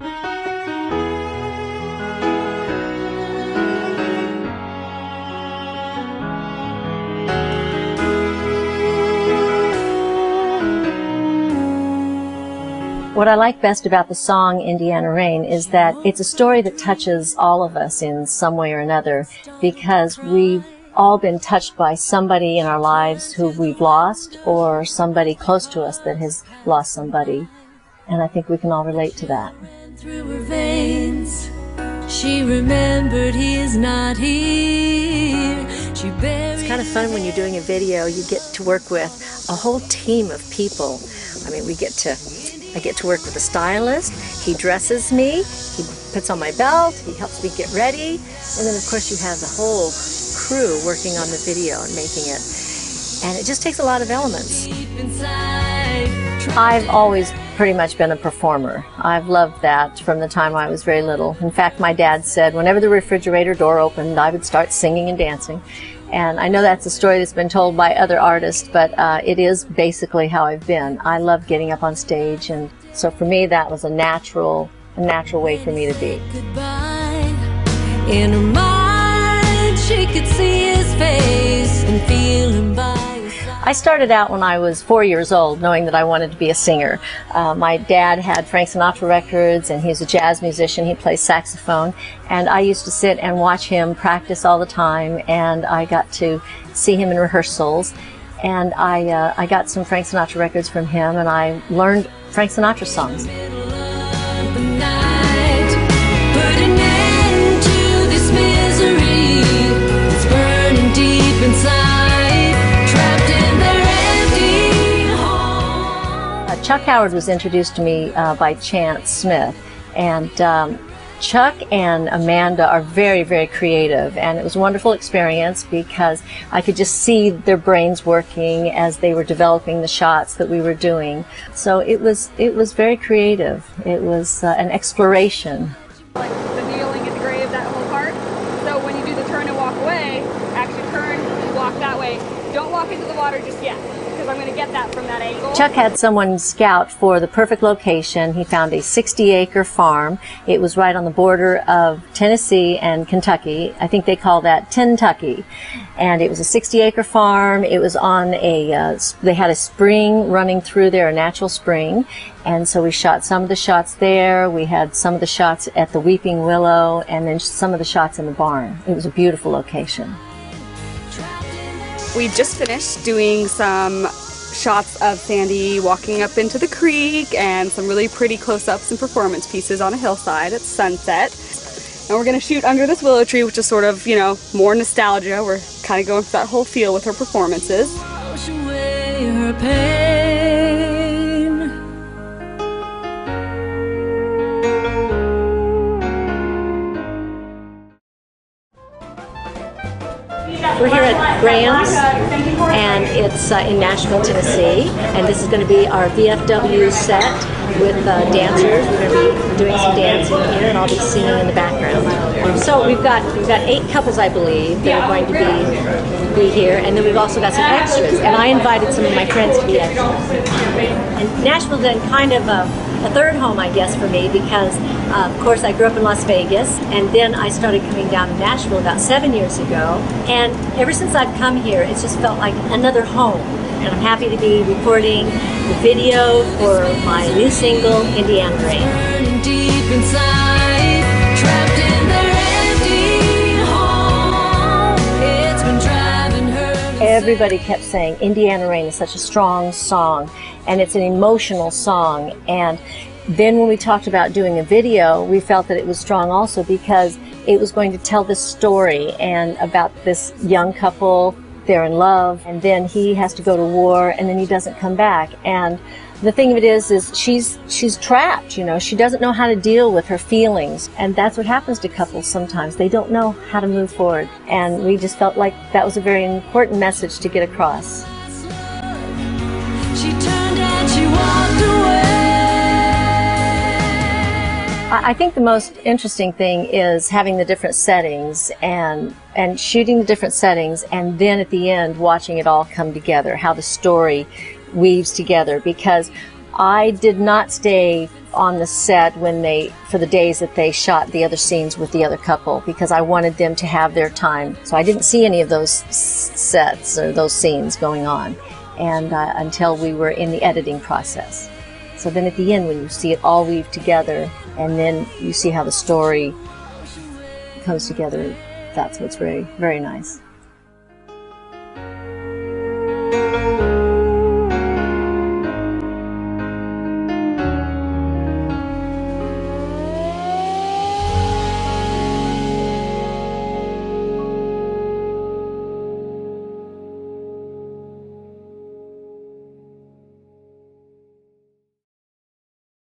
What I like best about the song Indiana Rain is that it's a story that touches all of us in some way or another, because we've all been touched by somebody in our lives who we've lost, or somebody close to us that has lost somebody. And I think we can all relate to that. Through her veins, she remembered he is not here. It's kind of fun when you're doing a video. You get to work with a whole team of people. I mean, I get to work with a stylist. He dresses me, he puts on my belt, he helps me get ready, and then of course you have the whole crew working on the video and making it. And it just takes a lot of elements. I've always pretty much been a performer. I've loved that from the time I was very little. In fact, my dad said whenever the refrigerator door opened, I would start singing and dancing. And I know that's a story that's been told by other artists, but it is basically how I've been. I love getting up on stage, and so for me that was a natural way for me to be. In her mind, she could see his face and feel him by his side. I started out when I was 4 years old, knowing that I wanted to be a singer. My dad had Frank Sinatra records, and he's a jazz musician. He plays saxophone, and I used to sit and watch him practice all the time, and I got to see him in rehearsals. And I got some Frank Sinatra records from him, and I learned Frank Sinatra songs. Chuck Howard was introduced to me by Chance Smith, and Chuck and Amanda are very, very creative, and it was a wonderful experience because I could just see their brains working as they were developing the shots that we were doing. So it was very creative. It was an exploration. Like the kneeling in the grave, that whole part. So when you do the turn and walk away, actually turn and walk that way. Don't walk into the water just yet, because I'm going to get that from that angle. Chuck had someone scout for the perfect location. He found a 60-acre farm. It was right on the border of Tennessee and Kentucky. I think they call that Kentucky. And it was a 60-acre farm. It was on they had a spring running through there, a natural spring. And so we shot some of the shots there. We had some of the shots at the Weeping Willow, and then some of the shots in the barn. It was a beautiful location. We just finished doing some shots of Sandy walking up into the creek and some really pretty close-ups and performance pieces on a hillside at sunset. And we're going to shoot under this willow tree, which is sort of, you know, more nostalgia. We're kind of going for that whole feel with her performances. Wash away her pain. We're here at Graham's, and it's in Nashville, Tennessee, and this is going to be our VFW set with dancers. We're going to be doing some dancing here, and I'll be singing in the background. So we've got 8 couples, I believe, that are going to be here, and then we've also got some extras, and I invited some of my friends to be extras. And Nashville's then kind of a third home, I guess, for me, because of course I grew up in Las Vegas, and then I started coming down to Nashville about 7 years ago, and ever since I've come here it's just felt like another home, and I'm happy to be recording the video for my new single, Indiana Rain. Burning deep inside, trapped in their empty home. It's been driving her. Everybody kept saying Indiana Rain is such a strong song, and it's an emotional song. And then when we talked about doing a video, we felt that it was strong also because it was going to tell this story and about this young couple. They're in love, and then he has to go to war, and then he doesn't come back. And the thing of it is she's trapped, you know. She doesn't know how to deal with her feelings, and that's what happens to couples sometimes. They don't know how to move forward, and we just felt like that was a very important message to get across. She turned and she walked away. I think the most interesting thing is having the different settings and shooting the different settings, and then at the end watching it all come together, how the story weaves together, because I did not stay on the set for the days that they shot the other scenes with the other couple, because I wanted them to have their time. So I didn't see any of those sets or those scenes going on, and until we were in the editing process. So then at the end, when you see it all weave together, and then you see how the story comes together, that's what's very, very nice.